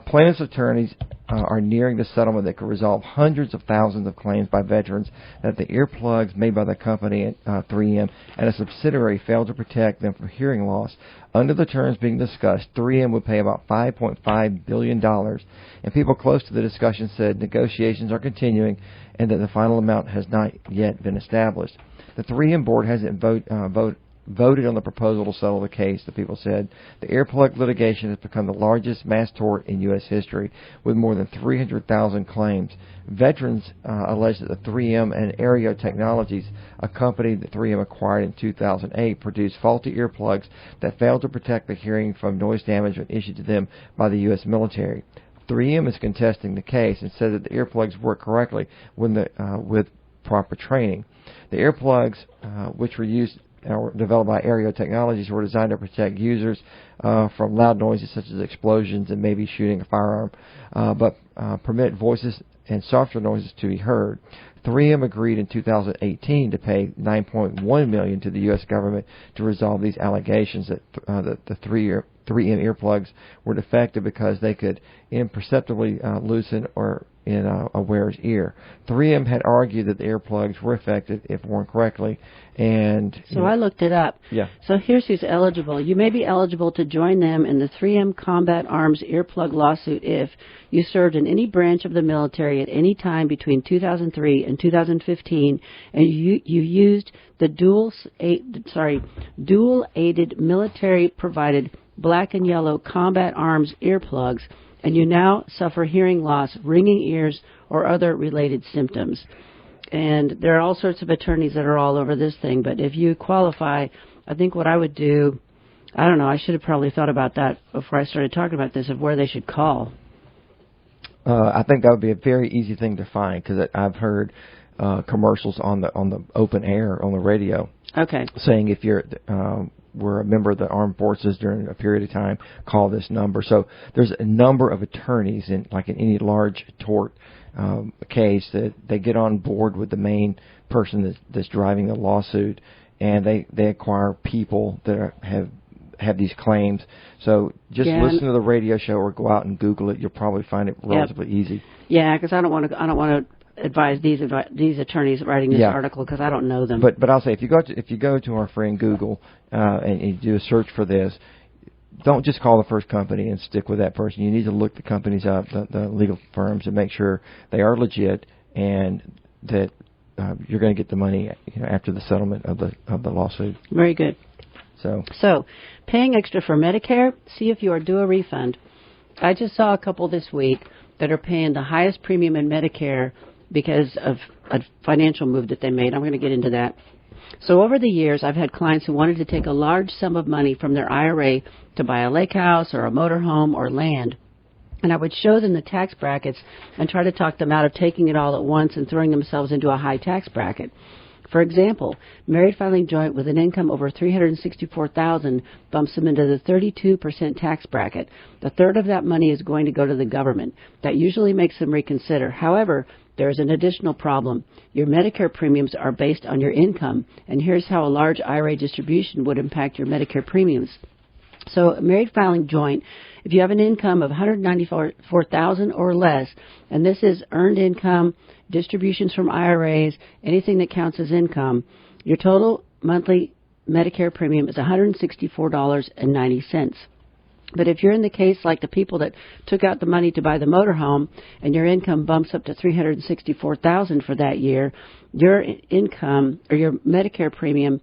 Plaintiffs' attorneys are nearing the settlement that could resolve hundreds of thousands of claims by veterans that the earplugs made by the company 3M and a subsidiary failed to protect them from hearing loss. Under the terms being discussed, 3M would pay about $5.5 billion, and people close to the discussion said negotiations are continuing and that the final amount has not yet been established. The 3M board hasn't voted on the proposal to settle the case, the people said. The earplug litigation has become the largest mass tort in U.S. history, with more than 300,000 claims. Veterans allege that the 3M and Aereo Technologies, a company that 3M acquired in 2008, produced faulty earplugs that failed to protect the hearing from noise damage when issued to them by the U.S. military. 3M is contesting the case and said that the earplugs work correctly with proper training. The earplugs, which were developed by Aereo Technologies, were designed to protect users from loud noises such as explosions and maybe shooting a firearm, but permit voices and softer noises to be heard. 3M agreed in 2018 to pay $9.1 million to the U.S. government to resolve these allegations that the 3M earplugs were defective because they could imperceptibly loosen or in a wearer's ear. 3M had argued that the earplugs were effective if worn correctly, and so I looked it up. Yeah. So here's who's eligible. You may be eligible to join them in the 3M Combat Arms earplug lawsuit if you served in any branch of the military at any time between 2003 and 2015, and you used the dual-aided military-provided black and yellow Combat Arms earplugs, and you now suffer hearing loss, ringing ears, or other related symptoms. And there are all sorts of attorneys that are all over this thing, but if you qualify, I think what I would do, I don't know, I should have probably thought about that before I started talking about this, of where they should call. I think that would be a very easy thing to find, because I've heard commercials on the open air on the radio. Okay. Saying if you're were a member of the armed forces during a period of time, call this number. So there's a number of attorneys in any large tort case that they get on board with the main person that's driving the lawsuit, and they acquire people that have these claims. So just listen to the radio show or go out and Google it. You'll probably find it relatively easy. Yeah, because I don't want to advise these attorneys writing this article, because I don't know them. But I'll say if you go to our friend Google and you do a search for this, don't just call the first company and stick with that person. You need to look the companies up, the legal firms, and make sure they are legit and that you're going to get the money after the settlement of the lawsuit. Very good. So, paying extra for Medicare, see if you are due a refund. I just saw a couple this week that are paying the highest premium in Medicare because of a financial move that they made. I'm going to get into that. So over the years, I've had clients who wanted to take a large sum of money from their IRA to buy a lake house or a motorhome or land. And I would show them the tax brackets and try to talk them out of taking it all at once and throwing themselves into a high tax bracket. For example, married filing joint with an income over $364,000 bumps them into the 32% tax bracket. A third of that money is going to go to the government. That usually makes them reconsider. However, there is an additional problem. Your Medicare premiums are based on your income, and here's how a large IRA distribution would impact your Medicare premiums. So a married filing joint, if you have an income of $194,000 or less, and this is earned income, distributions from IRAs, anything that counts as income, your total monthly Medicare premium is $164.90. But if you're in the case like the people that took out the money to buy the motorhome and your income bumps up to $364,000 for that year, your income or your Medicare premium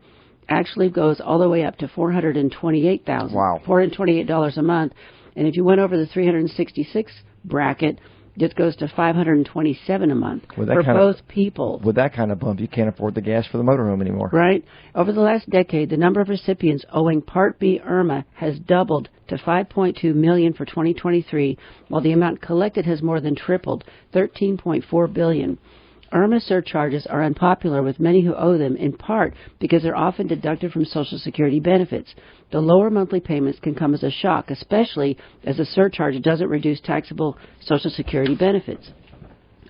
actually goes all the way up to $428,000. Wow. $428 a month. And if you went over the 366 bracket, it goes to $527 a month for both people. With that kind of bump, you can't afford the gas for the motorhome anymore. Right. Over the last decade, the number of recipients owing Part B IRMA has doubled to 5.2 million for 2023, while the amount collected has more than tripled, $13.4 billion. IRMA surcharges are unpopular with many who owe them, in part because they're often deducted from Social Security benefits. The lower monthly payments can come as a shock, especially as the surcharge doesn't reduce taxable Social Security benefits.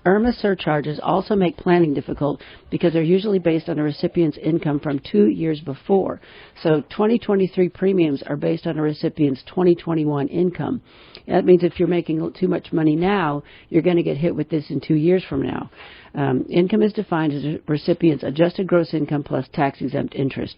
IRMA surcharges also make planning difficult because they're usually based on a recipient's income from 2 years before. So 2023 premiums are based on a recipient's 2021 income. That means if you're making too much money now, you're going to get hit with this in 2 years from now. Income is defined as a recipient's adjusted gross income plus tax-exempt interest.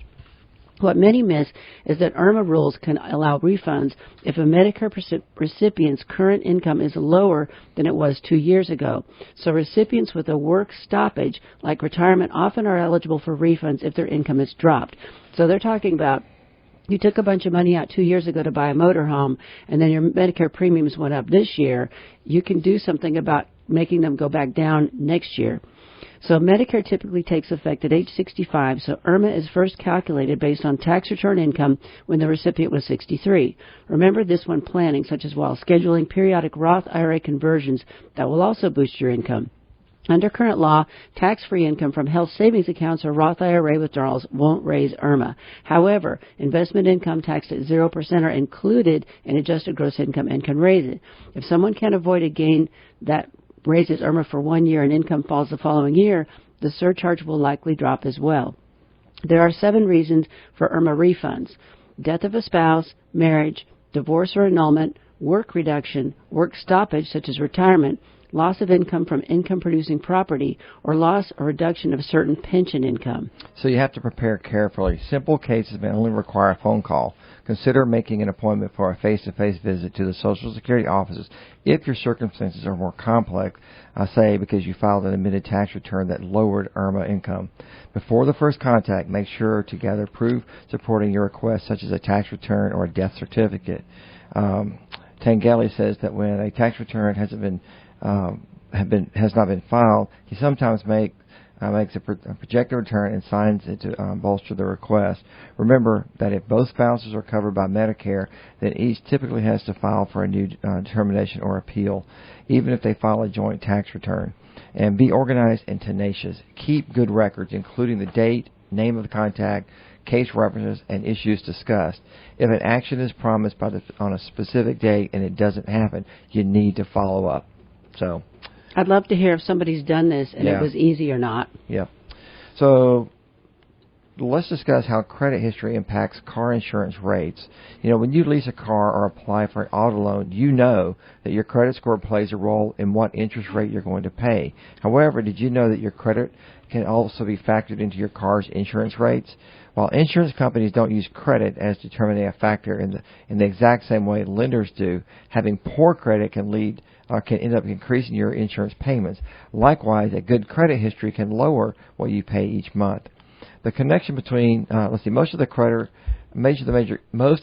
What many miss is that IRMA rules can allow refunds if a Medicare recipient's current income is lower than it was 2 years ago. So recipients with a work stoppage, like retirement, often are eligible for refunds if their income is dropped. So they're talking about you took a bunch of money out 2 years ago to buy a motorhome, and then your Medicare premiums went up this year. You can do something about making them go back down next year. So Medicare typically takes effect at age 65, so IRMA is first calculated based on tax return income when the recipient was 63. Remember this when planning, such as while scheduling periodic Roth IRA conversions that will also boost your income. Under current law, tax-free income from health savings accounts or Roth IRA withdrawals won't raise IRMA. However, investment income taxed at 0% are included in adjusted gross income and can raise it. If someone can't avoid a gain that raises IRMA for 1 year and income falls the following year, the surcharge will likely drop as well. There are 7 reasons for IRMA refunds: death of a spouse, marriage, divorce or annulment, work reduction, work stoppage such as retirement, loss of income from income-producing property, or loss or reduction of certain pension income. So you have to prepare carefully. Simple cases may only require a phone call. Consider making an appointment for a face-to-face visit to the Social Security offices if your circumstances are more complex, say because you filed an admitted tax return that lowered IRMA income. Before the first contact, make sure to gather proof supporting your request, such as a tax return or a death certificate. Tangeli says that when a tax return has not been filed, he sometimes makes a projected return and signs it to bolster the request. Remember that if both spouses are covered by Medicare, then each typically has to file for a new determination or appeal, even if they file a joint tax return. And be organized and tenacious. Keep good records, including the date, name of the contact, case references, and issues discussed. If an action is promised on a specific date and it doesn't happen, you need to follow up. So, I'd love to hear if somebody's done this and it was easy or not. Yeah. So let's discuss how credit history impacts car insurance rates. You know, when you lease a car or apply for an auto loan, you know that your credit score plays a role in what interest rate you're going to pay. However, did you know that your credit can also be factored into your car's insurance rates. While insurance companies don't use credit as determining a factor in the exact same way lenders do, having poor credit can end up increasing your insurance payments. Likewise, a good credit history can lower what you pay each month. The connection between most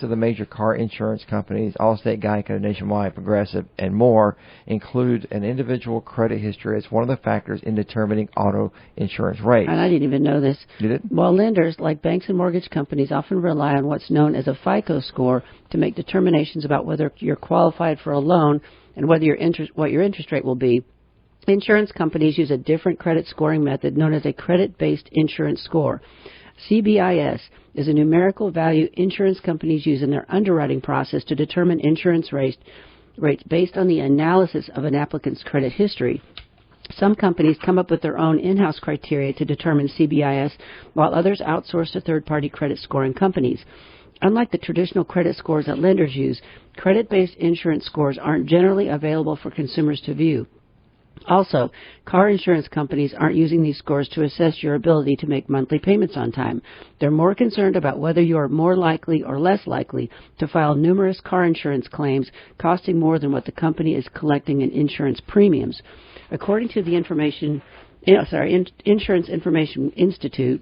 of the major car insurance companies, Allstate, Geico, Nationwide, Progressive, and more, include an individual credit history as one of the factors in determining auto insurance rates. And I didn't even know this. You did? While lenders, like banks and mortgage companies, often rely on what's known as a FICO score to make determinations about whether you're qualified for a loan and what your interest rate will be, insurance companies use a different credit scoring method known as a credit-based insurance score. CBIS is a numerical value insurance companies use in their underwriting process to determine insurance rates based on the analysis of an applicant's credit history. Some companies come up with their own in-house criteria to determine CBIS, while others outsource to third-party credit scoring companies. Unlike the traditional credit scores that lenders use, credit-based insurance scores aren't generally available for consumers to view. Also, car insurance companies aren't using these scores to assess your ability to make monthly payments on time. They're more concerned about whether you are more likely or less likely to file numerous car insurance claims costing more than what the company is collecting in insurance premiums. According to the Insurance Information Institute,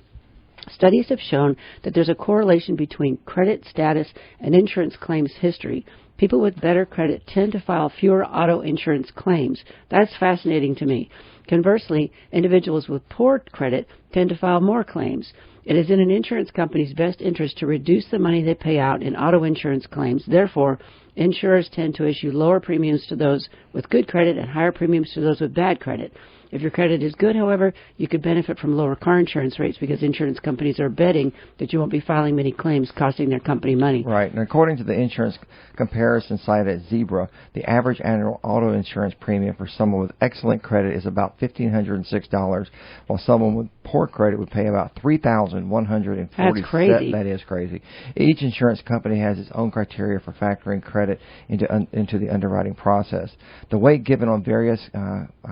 studies have shown that there's a correlation between credit status and insurance claims history. People with better credit tend to file fewer auto insurance claims. That's fascinating to me. Conversely, individuals with poor credit tend to file more claims. It is in an insurance company's best interest to reduce the money they pay out in auto insurance claims. Therefore, insurers tend to issue lower premiums to those with good credit and higher premiums to those with bad credit. If your credit is good, however, you could benefit from lower car insurance rates because insurance companies are betting that you won't be filing many claims costing their company money. Right. And according to the insurance comparison site at Zebra, the average annual auto insurance premium for someone with excellent credit is about $1,506, while someone with poor credit would pay about $3,140. That's crazy. That is crazy. Each insurance company has its own criteria for factoring credit into the underwriting process. The weight given on various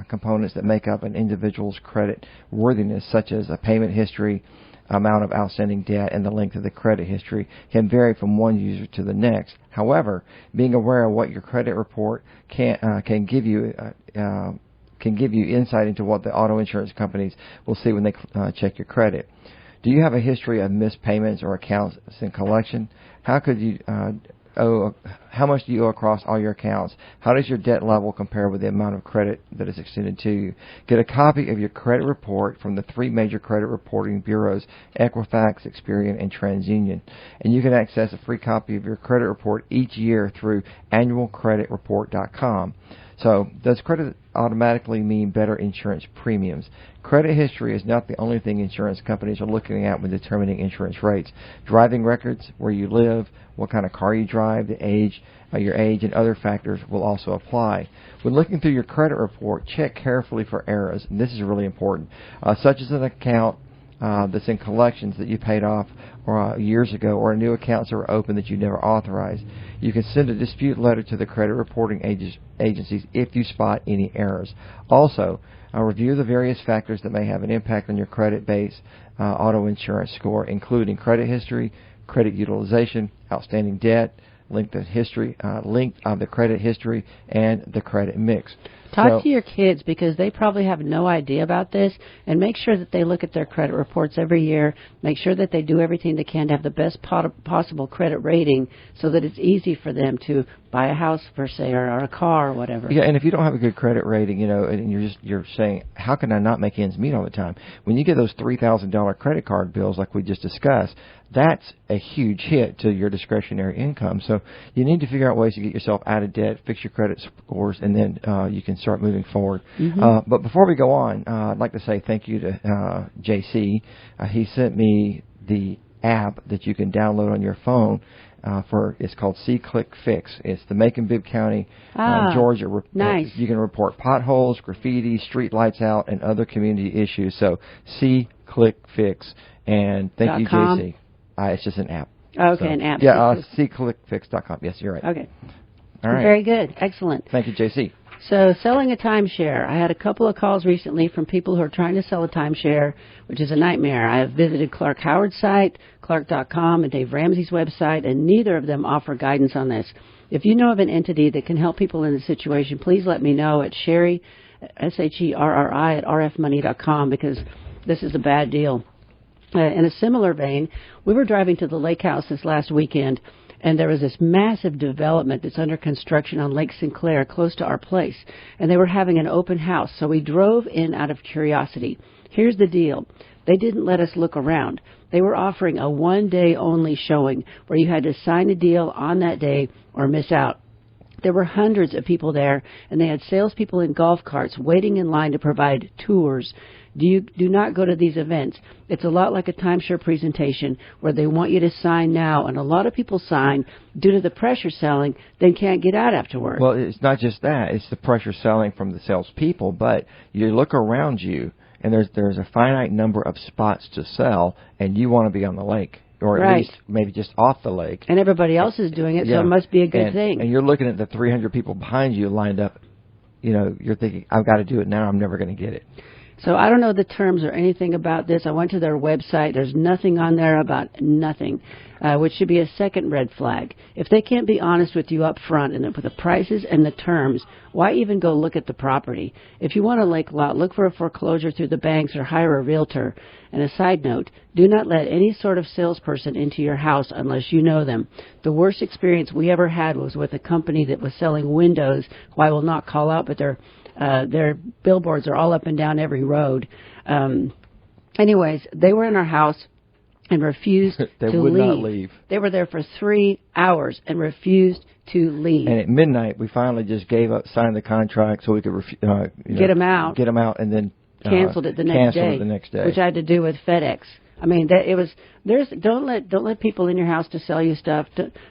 components that make up an individual's credit worthiness, such as a payment history, amount of outstanding debt, and the length of the credit history, can vary from one user to the next. However, being aware of what your credit report can give you insight into what the auto insurance companies will see when they check your credit. Do you have a history of missed payments or accounts in collection? How much do you owe across all your accounts? How does your debt level compare with the amount of credit that is extended to you? Get a copy of your credit report from the 3 major credit reporting bureaus, Equifax, Experian, and TransUnion. And you can access a free copy of your credit report each year through annualcreditreport.com. So, does credit automatically mean better insurance premiums? Credit history is not the only thing insurance companies are looking at when determining insurance rates. Driving records, where you live, what kind of car you drive, your age, and other factors will also apply. When looking through your credit report, check carefully for errors, and this is really important, such as an account that's in collections that you paid off years ago, or new accounts that were open that you never authorized. You can send a dispute letter to the credit reporting agencies if you spot any errors. Also, review the various factors that may have an impact on your credit-based auto insurance score, including credit history, credit utilization, outstanding debt, length of the credit history, and the credit mix. Talk to your kids because they probably have no idea about this, and make sure that they look at their credit reports every year. Make sure that they do everything they can to have the best possible credit rating so that it's easy for them to buy a house, per se, or a car or whatever. Yeah, and if you don't have a good credit rating, and you're saying, how can I not make ends meet all the time? When you get those $3,000 credit card bills like we just discussed, that's a huge hit to your discretionary income. So you need to figure out ways to get yourself out of debt, fix your credit scores, and then you can start moving forward. Mm-hmm. But before we go on, I'd like to say thank you to JC. He sent me the app that you can download on your phone. It's called C-Click Fix. It's the Macon-Bibb County, Georgia. Nice. You can report potholes, graffiti, street lights out, and other community issues. So C-Click Fix. And thank you, JC. It's just an app. Okay, an app. Yeah, cclickfix.com. Yes, you're right. Okay. All right. Very good. Excellent. Thank you, JC. So selling a timeshare. I had a couple of calls recently from people who are trying to sell a timeshare, which is a nightmare. I have visited Clark Howard's site, Clark.com, and Dave Ramsey's website, and neither of them offer guidance on this. If you know of an entity that can help people in this situation, please let me know at Sherry, Sherri, at rfmoney.com, because this is a bad deal. In a similar vein, we were driving to the lake house this last weekend, and there was this massive development that's under construction on Lake Sinclair close to our place, and they were having an open house, so we drove in out of curiosity. Here's the deal. They didn't let us look around. They were offering a one-day only showing where you had to sign a deal on that day or miss out. There were hundreds of people there, and they had salespeople in golf carts waiting in line to provide tours. Do not go to these events. It's a lot like a timeshare presentation where they want you to sign now, and a lot of people sign due to the pressure selling, then can't get out afterward. Well, it's not just that. It's the pressure selling from the salespeople, but you look around you, and there's a finite number of spots to sell, and you want to be on the lake. Or at least maybe just off the lake. And everybody else is doing it, so it must be a good thing. And you're looking at the 300 people behind you lined up. You know, you're thinking, I've got to do it now. I'm never going to get it. So I don't know the terms or anything about this. I went to their website. There's nothing on there about nothing, which should be a second red flag. If they can't be honest with you up front and with the prices and the terms, why even go look at the property? If you want a lake lot, look for a foreclosure through the banks or hire a realtor. And a side note, do not let any sort of salesperson into your house unless you know them. The worst experience we ever had was with a company that was selling windows, who I will not call out, but their billboards are all up and down every road. Anyways, they were in our house and refused to leave. They would not leave. They were there for 3 hours and refused to leave. And at midnight, we finally just gave up, signed the contract so we could get them out. Get them out, and then canceled it the next day, which I had to do with FedEx. I mean, don't let people in your house to sell you stuff.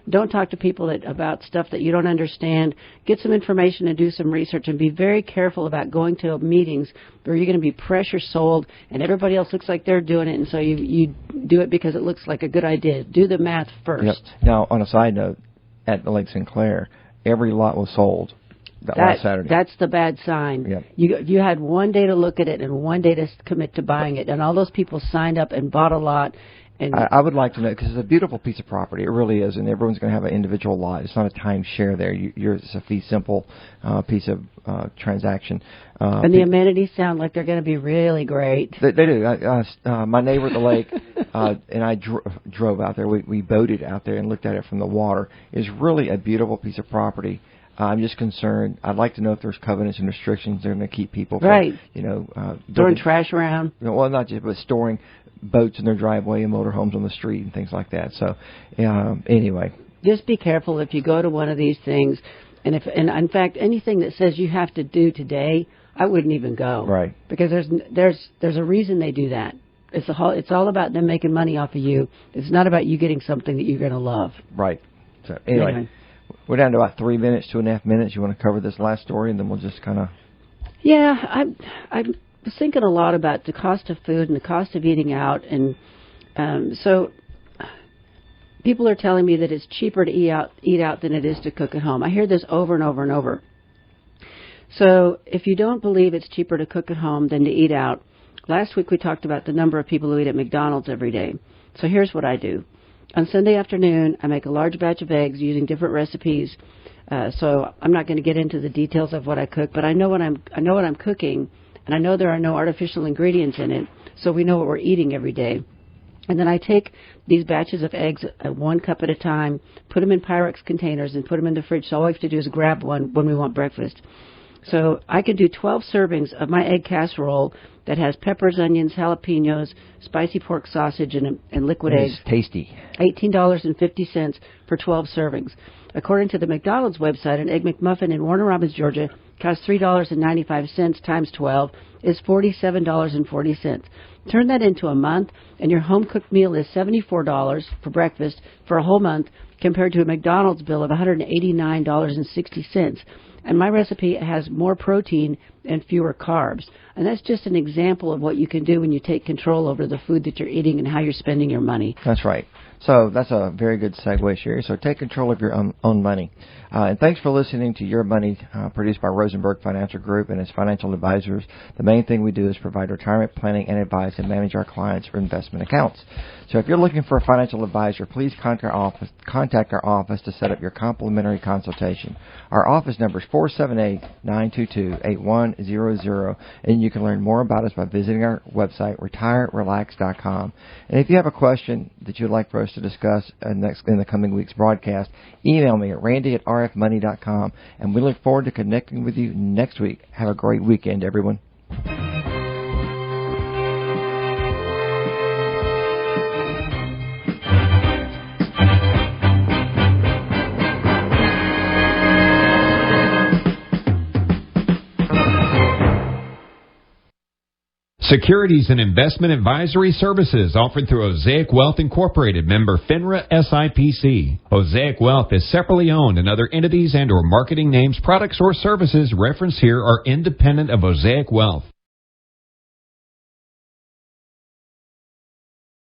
Don't talk to people about stuff that you don't understand. Get some information and do some research, and be very careful about going to meetings where you're going to be pressure sold and everybody else looks like they're doing it, and so you do it because it looks like a good idea. Do the math first. Yep. Now, on a side note, at the Lake Sinclair, every lot was sold. Last Saturday. That's the bad sign. Yep. You had one day to look at it and one day to commit to buying it, and all those people signed up and bought a lot. And I would like to know, because it's a beautiful piece of property. It really is, and everyone's going to have an individual lot. It's not a timeshare there. It's a fee simple piece of transaction. And the amenities sound like they're going to be really great. They do. My neighbor at the lake and I drove out there. We boated out there and looked at it from the water. It's really a beautiful piece of property. I'm just concerned. I'd like to know if there's covenants and restrictions that are going to keep people from, throwing trash around. Well, not just, but storing boats in their driveway and motorhomes on the street and things like that. So, anyway. Just be careful if you go to one of these things. And in fact, anything that says you have to do today, I wouldn't even go. Right. Because there's a reason they do that. It's all about them making money off of you. It's not about you getting something that you're going to love. Right. So, anyway. We're down to about 3 minutes, 2.5 minutes. You want to cover this last story, and then we'll just kind of... Yeah, I was thinking a lot about the cost of food and the cost of eating out. And so people are telling me that it's cheaper to eat out than it is to cook at home. I hear this over and over and over. So if you don't believe it's cheaper to cook at home than to eat out, last week we talked about the number of people who eat at McDonald's every day. So here's what I do. On Sunday afternoon, I make a large batch of eggs using different recipes. So I'm not going to get into the details of what I cook, but I know what I'm cooking, and I know there are no artificial ingredients in it, so we know what we're eating every day. And then I take these batches of eggs 1 cup at a time, put them in Pyrex containers, and put them in the fridge. So all we have to do is grab one when we want breakfast. So I can do 12 servings of my egg casserole that has peppers, onions, jalapenos, spicy pork sausage, and liquid eggs. It's tasty. $18.50 for 12 servings. According to the McDonald's website, an Egg McMuffin in Warner Robins, Georgia, costs $3.95 times 12 is $47.40. Turn that into a month, and your home-cooked meal is $74 for breakfast for a whole month, compared to a McDonald's bill of $189.60. And my recipe has more protein and fewer carbs. And that's just an example of what you can do when you take control over the food that you're eating and how you're spending your money. That's right. So that's a very good segue, Sherry. So take control of your own money. And thanks for listening to Your Money, produced by Rosenberg Financial Group and its financial advisors. The main thing we do is provide retirement planning and advice and manage our clients' investment accounts. So if you're looking for a financial advisor, please contact our office to set up your complimentary consultation. Our office number is 478-922-8100, and you can learn more about us by visiting our website, retirerelax.com. And if you have a question that you'd like for us to discuss in the coming week's broadcast, email me at randy@rfmoney.com, and we look forward to connecting with you next week. Have a great weekend, everyone. Securities and investment advisory services offered through Osaic Wealth Incorporated, member FINRA SIPC. Osaic Wealth is separately owned, and other entities and or marketing names, products, or services referenced here are independent of Osaic Wealth.